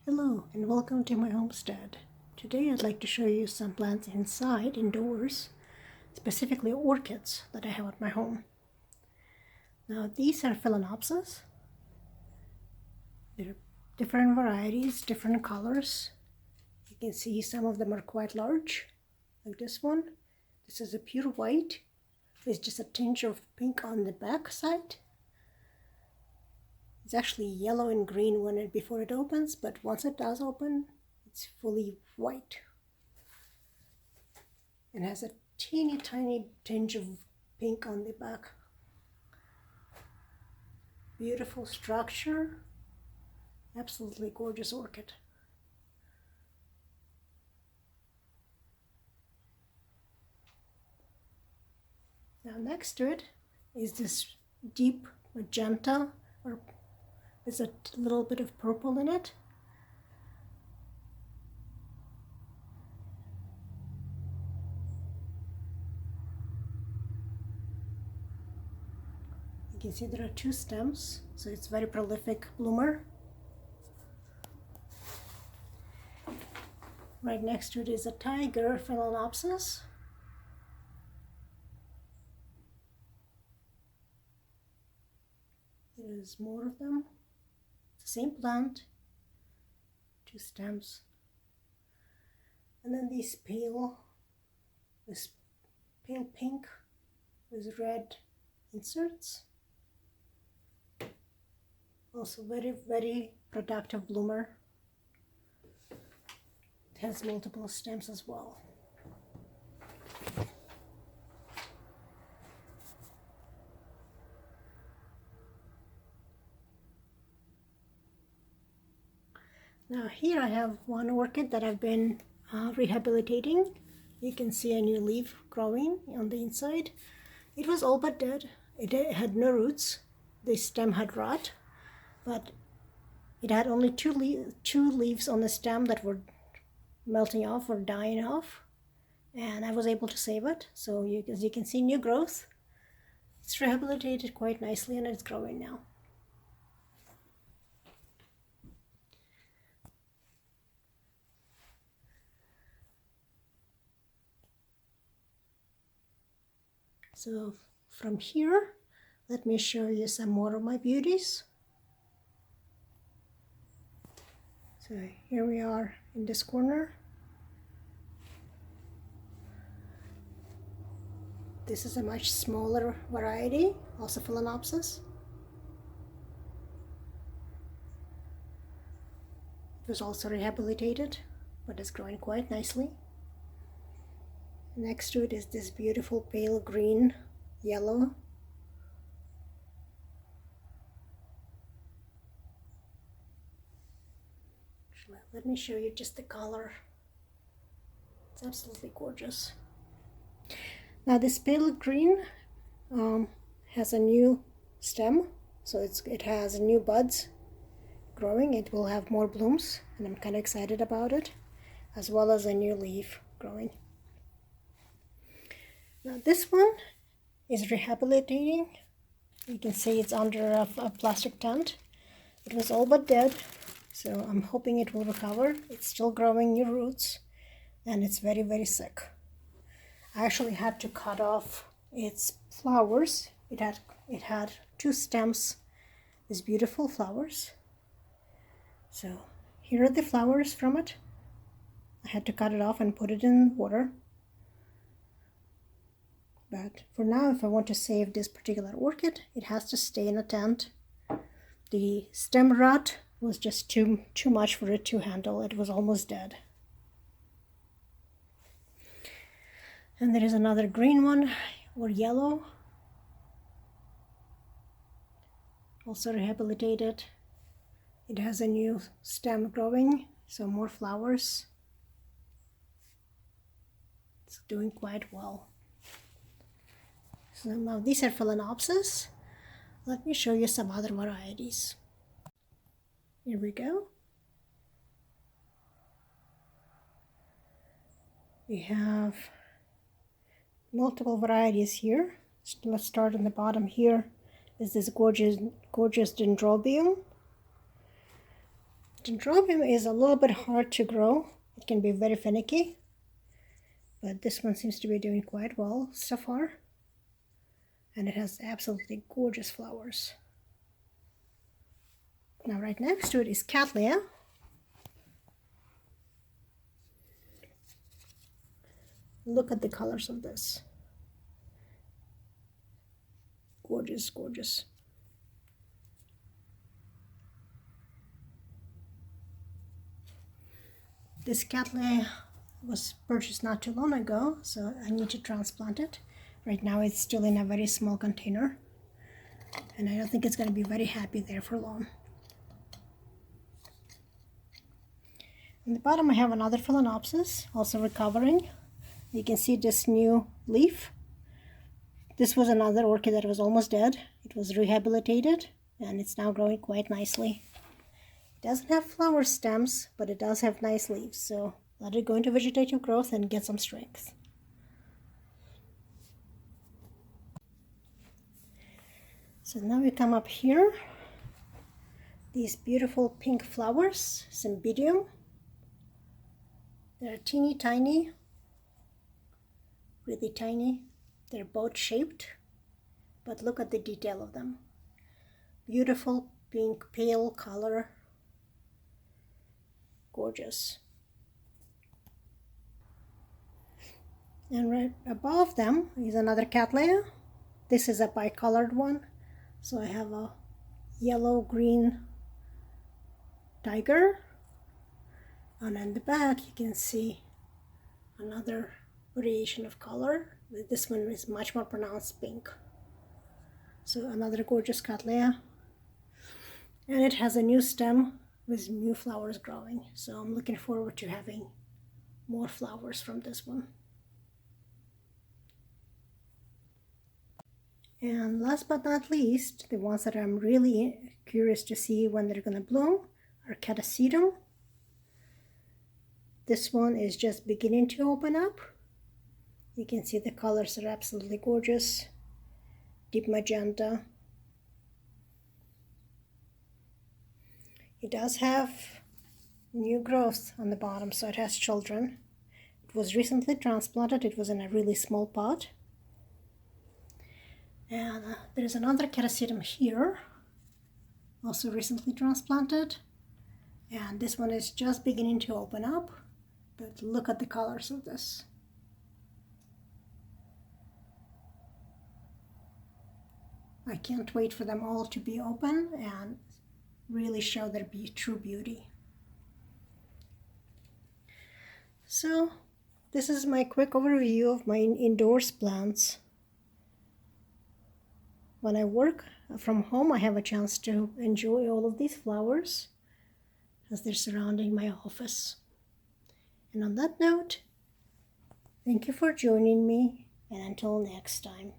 Hello and welcome to my homestead. Today I'd like to show you some plants indoors, specifically orchids that I have at my home. Now these are Phalaenopsis. They're different varieties, different colors. You can see some of them are quite large, like this one. This is a pure white with just a tinge of pink on the back side. It's actually yellow and green before it opens, but once it does open, it's fully white. It has a teeny tiny tinge of pink on the back. Beautiful structure, absolutely gorgeous orchid. Now next to it is this deep magenta, or there's a little bit of purple in it. You can see there are two stems, so it's a very prolific bloomer. Right next to it is a tiger Phalaenopsis. There's more of them. It's the same plant, two stems. And then this pale pink with red inserts. Also very productive bloomer. It has multiple stems as well. Now here I have one orchid that I've been rehabilitating. You can see a new leaf growing on the inside. It was all but dead. It had no roots. The stem had rot, but it had only two leaves on the stem that were melting off or dying off, and I was able to save it. So as you can see, new growth. It's rehabilitated quite nicely and it's growing now. So from here, let me show you some more of my beauties. So here we are in this corner. This is a much smaller variety, also Phalaenopsis. It was also rehabilitated, but it's growing quite nicely. Next to it is this beautiful pale green yellow. Let me show you just the color. It's absolutely gorgeous. Now this pale green has a new stem, so it has new buds growing. It will have more blooms, and I'm kind of excited about it, as well as a new leaf growing. Now this one is rehabilitating. You can see it's under a plastic tent. It was all but dead, so I'm hoping it will recover. It's still growing new roots, and it's very sick. I actually had to cut off its flowers. It had two stems, these beautiful flowers. So here are the flowers from it. I had to cut it off and put it in water. But for now, if I want to save this particular orchid, it has to stay in a tent. The stem rot was just too much for it to handle. It was almost dead. And there is another green one, or yellow, also rehabilitated. It has a new stem growing, so more flowers. It's doing quite well. So now these are Phalaenopsis. Let me show you some other varieties. Here we go. We have multiple varieties here. Let's start on the bottom here. Is this gorgeous Dendrobium. Dendrobium is a little bit hard to grow. It can be very finicky, but this one seems to be doing quite well so far. And it has absolutely gorgeous flowers. Now right next to it is Cattleya. Look at the colors of this. Gorgeous, gorgeous. This Cattleya was purchased not too long ago, so I need to transplant it. Right now it's still in a very small container, and I don't think it's going to be very happy there for long. On the bottom I have another Phalaenopsis, also recovering. You can see this new leaf. This was another orchid that was almost dead. It was rehabilitated, and it's now growing quite nicely. It doesn't have flower stems, but it does have nice leaves, so let it go into vegetative growth and get some strength. So now we come up here. These beautiful pink flowers, Cymbidium. They're teeny tiny, really tiny. They're boat shaped, but look at the detail of them. Beautiful pink, pale color. Gorgeous. And right above them is another Cattleya. This is a bicolored one. So I have a yellow-green tiger. And in the back you can see another variation of color. This one is much more pronounced pink. So another gorgeous Cattleya. And it has a new stem with new flowers growing. So I'm looking forward to having more flowers from this one. And last but not least, the ones that I'm really curious to see when they're going to bloom are Catasetum. This one is just beginning to open up. You can see the colors are absolutely gorgeous. Deep magenta. It does have new growth on the bottom, so it has children. It was recently transplanted. It was in a really small pot. And there's another Catasetum here, also recently transplanted. And this one is just beginning to open up. But look at the colors of this. I can't wait for them all to be open and really show their true beauty. So this is my quick overview of my indoors plants. When I work from home, I have a chance to enjoy all of these flowers as they're surrounding my office. And on that note, thank you for joining me, and until next time.